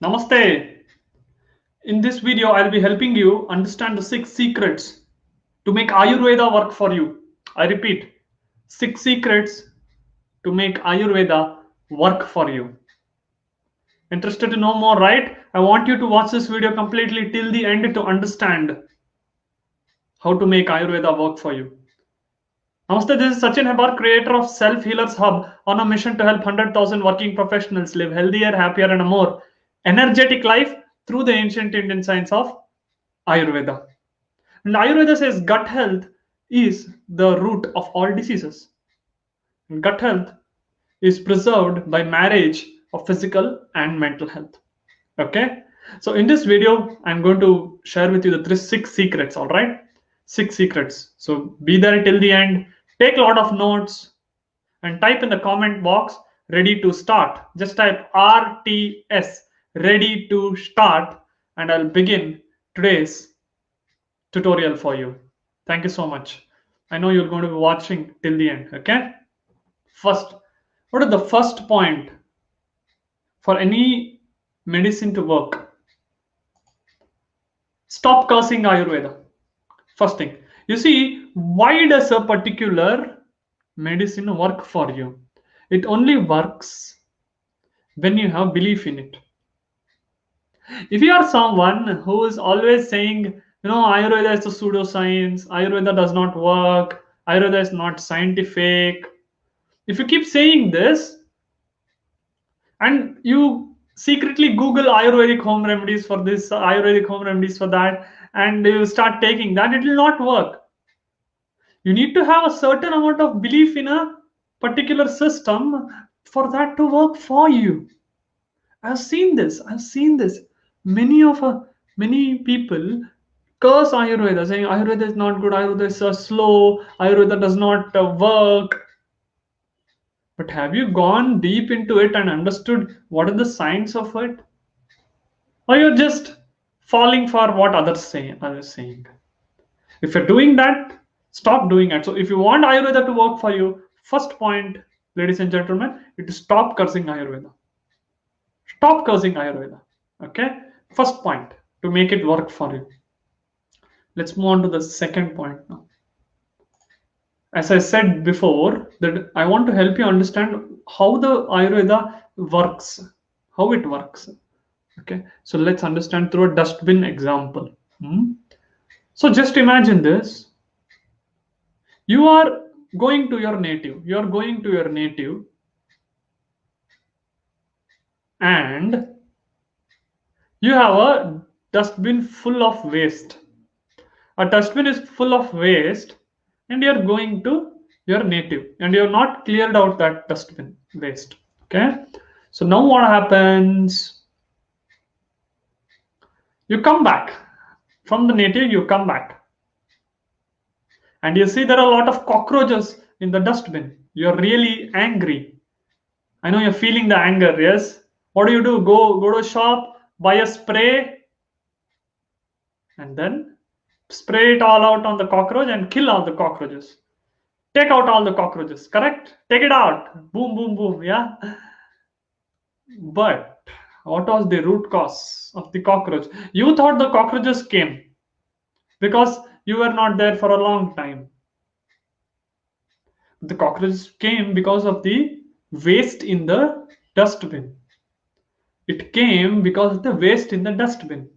Namaste. In this video, I'll be helping you understand the 6 secrets to make Ayurveda work for you. I repeat, 6 secrets to make Ayurveda work for you. Interested to know more, right? I want you to watch this video completely till the end to understand how to make Ayurveda work for you. Namaste, this is Sachin Hebar, creator of Self Healers Hub, on a mission to help 100,000 working professionals live healthier, happier, and a more energetic life through the ancient Indian science of Ayurveda. And Ayurveda says gut health is the root of all diseases. And gut health is preserved by marriage of physical and mental health. Okay. So in this video, I'm going to share with you the 6 secrets. All right. 6 secrets. So be there till the end. Take a lot of notes and type in the comment box ready to start. Just type RTS ready to start and I'll begin today's tutorial for you. Thank you so much. I know you're going to be watching till the end. Okay. First, what is the first point for any medicine to work? Stop cursing Ayurveda. First thing. You see, why does a particular medicine work for you? It only works when you have belief in it. If you are someone who is always saying, Ayurveda is a pseudoscience, Ayurveda does not work, Ayurveda is not scientific. If you keep saying this and you secretly Google Ayurvedic home remedies for this, Ayurvedic home remedies for that, and you start taking that, it will not work. You need to have a certain amount of belief in a particular system for that to work for you. I've seen this. Many people curse Ayurveda, saying Ayurveda is not good, Ayurveda is slow, Ayurveda does not work. But have you gone deep into it and understood what are the signs of it? Or you're just falling for what others saying? If you're doing that, stop doing it. So if you want Ayurveda to work for you, first point, ladies and gentlemen, it is stop cursing Ayurveda. Stop cursing Ayurveda. Okay? First point to make it work for you. Let's move on to the second point now. As I said before, that I want to help you understand how the Ayurveda works, how it works. Okay, so let's understand through a dustbin example. So just imagine this. You are going to your native. You are going to your native, and you have a dustbin full of waste. A dustbin is full of waste, and you're going to your native, and you're not cleared out that dustbin waste. Okay, so now what happens? You come back from the native, you come back, and you see there are a lot of cockroaches in the dustbin. You're really angry. I know you're feeling the anger. Yes. What do? Go to a shop, buy a spray, and then spray it all out on the cockroach and kill all the cockroaches. Take out all the cockroaches. Correct? Take it out. Boom, boom, boom. Yeah. But what was the root cause of the cockroach? You thought the cockroaches came because you were not there for a long time. The cockroaches came because of the waste in the dustbin. It came because of the waste in the dustbin.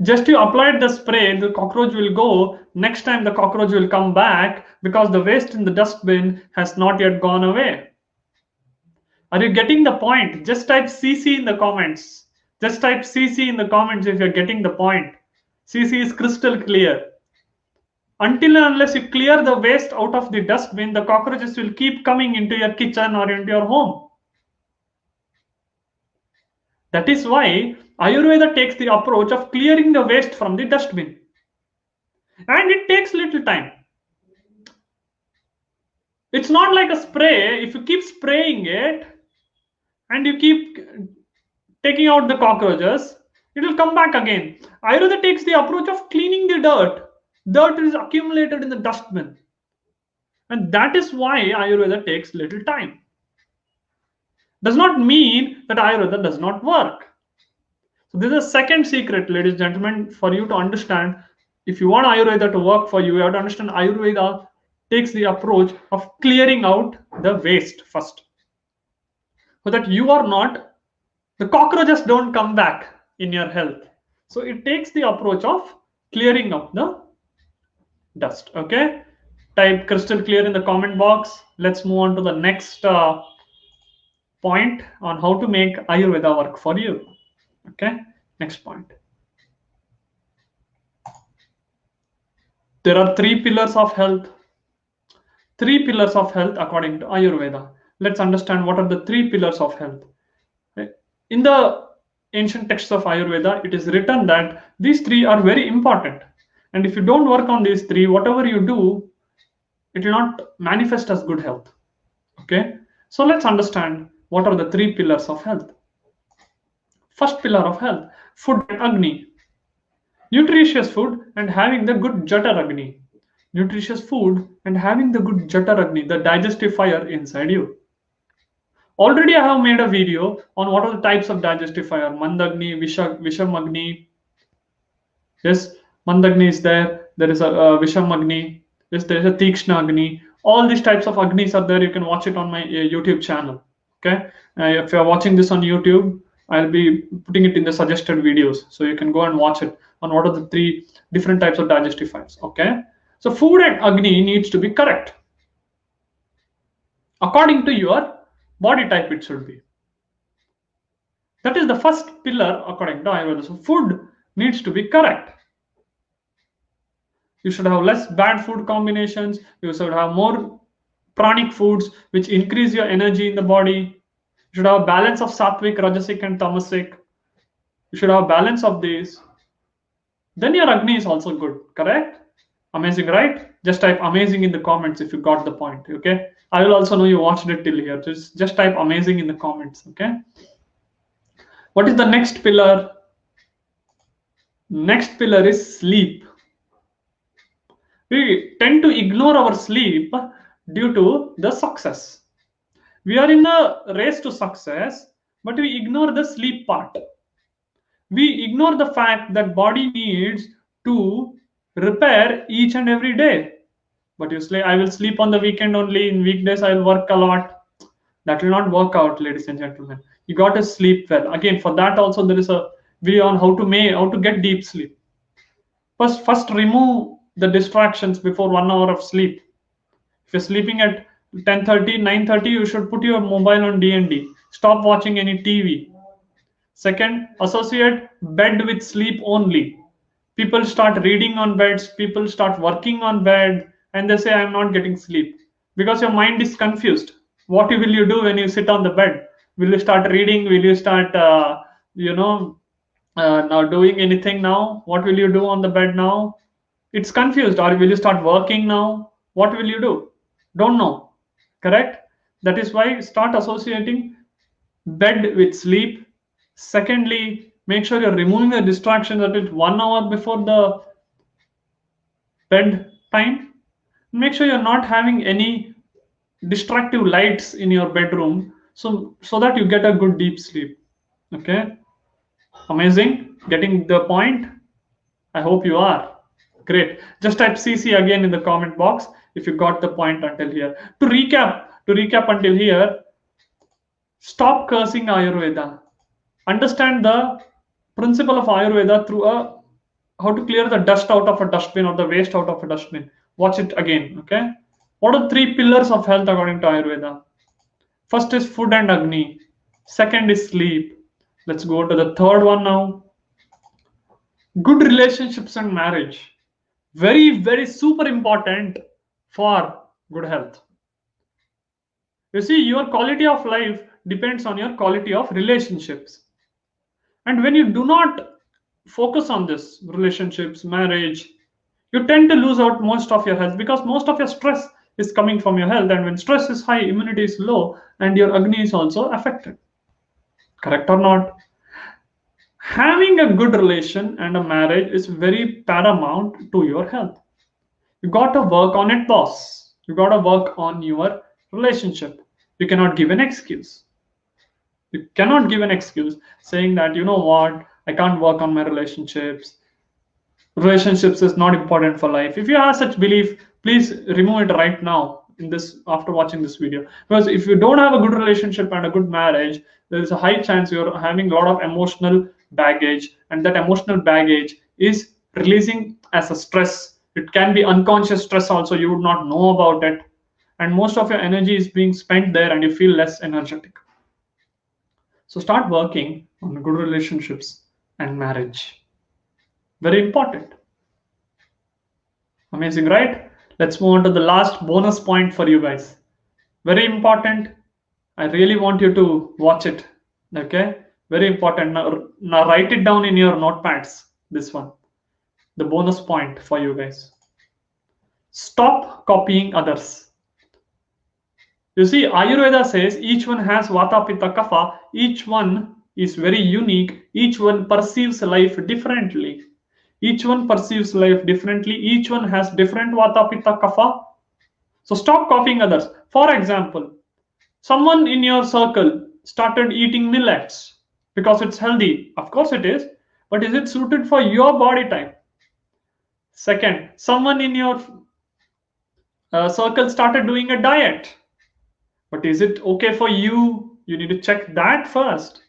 Just you applied the spray, the cockroach will go. Next time the cockroach will come back because the waste in the dustbin has not yet gone away. Are you getting the point? Just type CC in the comments. Just type CC in the comments if you're getting the point. CC is crystal clear. Until and unless you clear the waste out of the dustbin, the cockroaches will keep coming into your kitchen or into your home. That is why Ayurveda takes the approach of clearing the waste from the dustbin. And it takes little time. It's not like a spray. If you keep spraying it and you keep taking out the cockroaches, it will come back again. Ayurveda takes the approach of cleaning the dirt. Dirt is accumulated in the dustbin. And that is why Ayurveda takes little time. does not mean that Ayurveda does not work. So this is the second secret, ladies and gentlemen, for you to understand. If you want Ayurveda to work for you, you have to understand Ayurveda takes the approach of clearing out the waste first, so that you are not, the cockroaches don't come back in your health. So it takes the approach of clearing up the dust. Okay, type crystal clear in the comment box. Let's move on to the next point on how to make Ayurveda work for you. Okay, next point. There are three pillars of health. Three pillars of health according to Ayurveda. Let's understand what are the three pillars of health. In the ancient texts of Ayurveda, it is written that these three are very important. And if you don't work on these three, whatever you do, it will not manifest as good health. Okay, so let's understand what are the three pillars of health. First pillar of health, food and Agni. Nutritious food and having the good Jatar Agni. Nutritious food and having the good Jatar Agni, the digestive fire inside you. Already I have made a video on what are the types of digestive fire. Mandagni, Vishamagni. Yes, Mandagni is there. There is a Vishamagni. Yes, there is a Tikshna Agni. All these types of Agnis are there. You can watch it on my YouTube channel. Okay, if you are watching this on YouTube, I'll be putting it in the suggested videos, so you can go and watch it on what are the three different types of digestive fires. Okay, so food and Agni needs to be correct according to your body type. It should be. That is the first pillar according to Ayurveda. So food needs to be correct. You should have less bad food combinations. You should have more pranic foods which increase your energy in the body. You should have a balance of sattvic, rajasic, and tamasic. You should have a balance of these. Then your Agni is also good, correct? Amazing, right? Just type amazing in the comments if you got the point. Okay, I will also know you watched it till here. Just type amazing in the comments. Okay, what is the next pillar? Next pillar is sleep. We tend to ignore our sleep due to the success. We are in a race to success, but we ignore the sleep part. We ignore the fact that body needs to repair each and every day. But you say, I will sleep on the weekend only, in weekdays I will work a lot. That will not work out, ladies and gentlemen. You got to sleep well. Again, for that also there is a video on how to get deep sleep. First remove the distractions before 1 hour of sleep. If you're sleeping at 10:30, 9:30, you should put your mobile on DND. Stop watching any TV. Second, associate bed with sleep only. People start reading on beds, people start working on bed, and they say, I'm not getting sleep. Because your mind is confused. What will you do when you sit on the bed? Will you start reading? Will you start, now doing anything now? What will you do on the bed now? It's confused. Or will you start working now? What will you do? Don't know. Correct? That is why start associating bed with sleep. Secondly, make sure you're removing the distractions at least 1 hour before the bed time. Make sure you're not having any distractive lights in your bedroom, so that you get a good deep sleep. Okay, amazing. Getting the point? I hope you are. Great. Just type CC again in the comment box if you got the point until here. To recap until here, stop cursing Ayurveda. Understand the principle of Ayurveda through how to clear the dust out of a dustbin or the waste out of a dustbin. Watch it again. Okay, what are the three pillars of health according to Ayurveda? First is food and Agni. Second is sleep. Let's go to the third one now. Good relationships and marriage. Very, very super important for good health. You see, your quality of life depends on your quality of relationships. And when you do not focus on this, relationships, marriage, you tend to lose out most of your health, because most of your stress is coming from your health. And when stress is high, immunity is low, and your Agni is also affected. Correct or not? Having a good relation and a marriage is very paramount to your health. You got to work on it, boss. You got to work on your relationship. You cannot give an excuse. You cannot give an excuse saying that, you know what, I can't work on my relationships. Relationships is not important for life. If you have such belief, please remove it right now in this after watching this video. Because if you don't have a good relationship and a good marriage, there is a high chance you're having a lot of emotional baggage, and that emotional baggage is releasing as a stress. It can be unconscious stress also, you would not know about it, and most of your energy is being spent there and you feel less energetic. So start working on good relationships and marriage. Very important. Amazing, right? Let's move on to the last bonus point for you guys. Very important. I really want you to watch it. Okay? Very important. Now write it down in your notepads. This one. The bonus point for you guys. Stop copying others. You see, Ayurveda says each one has Vata, Pitta, Kapha. Each one is very unique. Each one perceives life differently. Each one perceives life differently. Each one has different Vata, Pitta, Kapha. So stop copying others. For example, someone in your circle started eating millets because it's healthy. Of course it is. But is it suited for your body type? Second, someone in your circle started doing a diet. But is it okay for you? You need to check that first.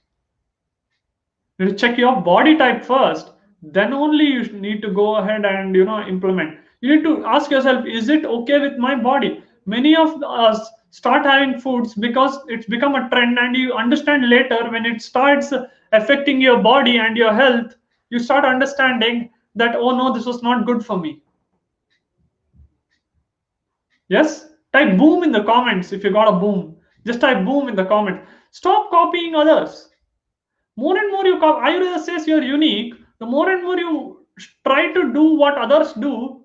You need to check your body type first. Then only you need to go ahead and implement. You need to ask yourself, is it okay with my body? Many of us start having foods because it's become a trend, and you understand later when it starts affecting your body and your health, you start understanding that, oh no, this was not good for me. Yes? Type boom in the comments if you got a boom. Just type boom in the comments. Stop copying others. More and more you copy. Ayurveda says you're unique. The more and more you try to do what others do,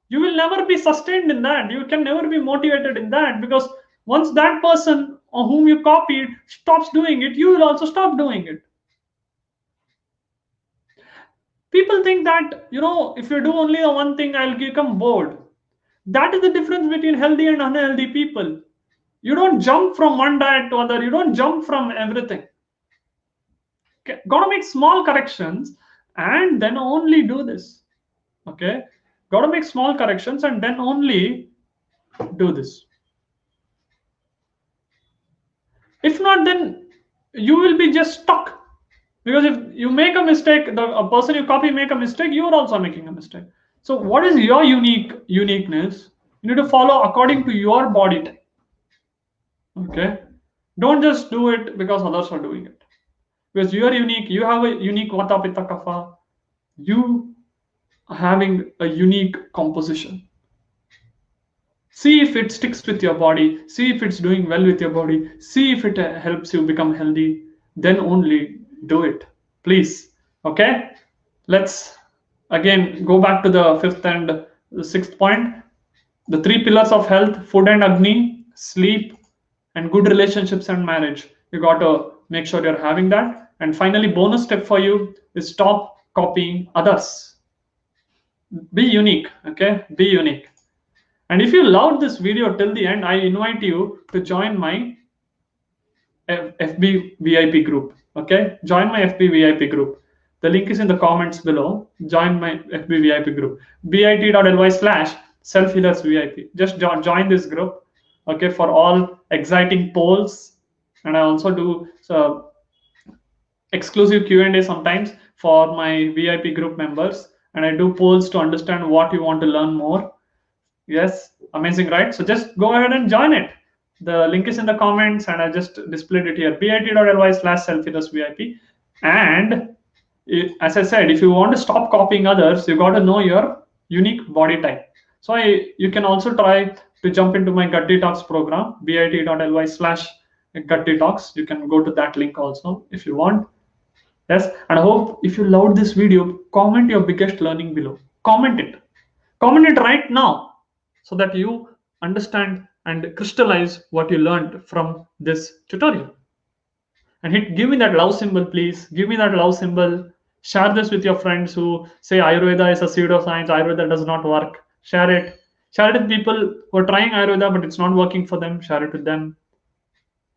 you will never be sustained in that. You can never be motivated in that, because once that person or whom you copied stops doing it, you will also stop doing it. People think that, if you do only the one thing, I'll become bored. That is the difference between healthy and unhealthy people. You don't jump from one diet to other. You don't jump from everything. Okay. Gotta make small corrections and then only do this. Okay. Gotta make small corrections and then only do this. If not, then you will be just stuck. Because if you make a mistake, a person you copy make a mistake, you are also making a mistake. So what is your uniqueness? You need to follow according to your body type. Okay. Don't just do it because others are doing it. Because you are unique. You have a unique Vata, Pitta, Kapha. You are having a unique composition. See if it sticks with your body. See if it's doing well with your body. See if it helps you become healthy. Then only do it. Please. Okay. Let's again go back to the fifth and the sixth point. The three pillars of health: food and Agni, sleep, and good relationships and marriage. You got to make sure you're having that. And finally, bonus step for you is stop copying others. Be unique. Okay. Be unique. And if you loved this video till the end, I invite you to join my FB VIP group. Okay, join my FB VIP group. The link is in the comments below. Join my FB VIP group. bit.ly/selfhealersvip. Just join this group. Okay, for all exciting polls, and I also do exclusive Q&A sometimes for my VIP group members, and I do polls to understand what you want to learn more. Yes, amazing, right? So just go ahead and join it. The link is in the comments, and I just displayed it here. bit.ly/selfhealersvip. And as I said, if you want to stop copying others, you got to know your unique body type. So you can also try to jump into my Gut Detox program, bit.ly/Gut Detox. You can go to that link also if you want. Yes, and I hope if you loved this video, comment your biggest learning below. Comment it. Comment it right now, so that you understand and crystallize what you learned from this tutorial. And give me that love symbol, please. Give me that love symbol. Share this with your friends who say Ayurveda is a pseudoscience, Ayurveda does not work. Share it. Share it with people who are trying Ayurveda, but it's not working for them. Share it with them.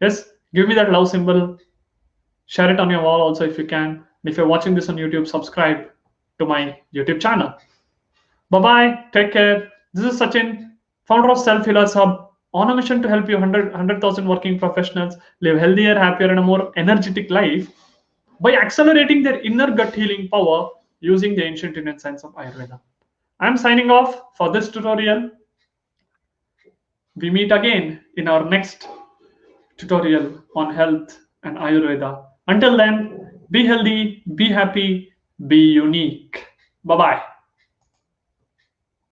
Yes, give me that love symbol. Share it on your wall also if you can. And if you're watching this on YouTube, subscribe to my YouTube channel. Bye-bye. Take care. This is Sachin, founder of Self Healers Hub, on a mission to help you 100,000 working professionals live healthier, happier, and a more energetic life by accelerating their inner gut healing power using the ancient Indian science of Ayurveda. I'm signing off for this tutorial. We meet again in our next tutorial on health and Ayurveda. Until then, be healthy, be happy, be unique. Bye-bye.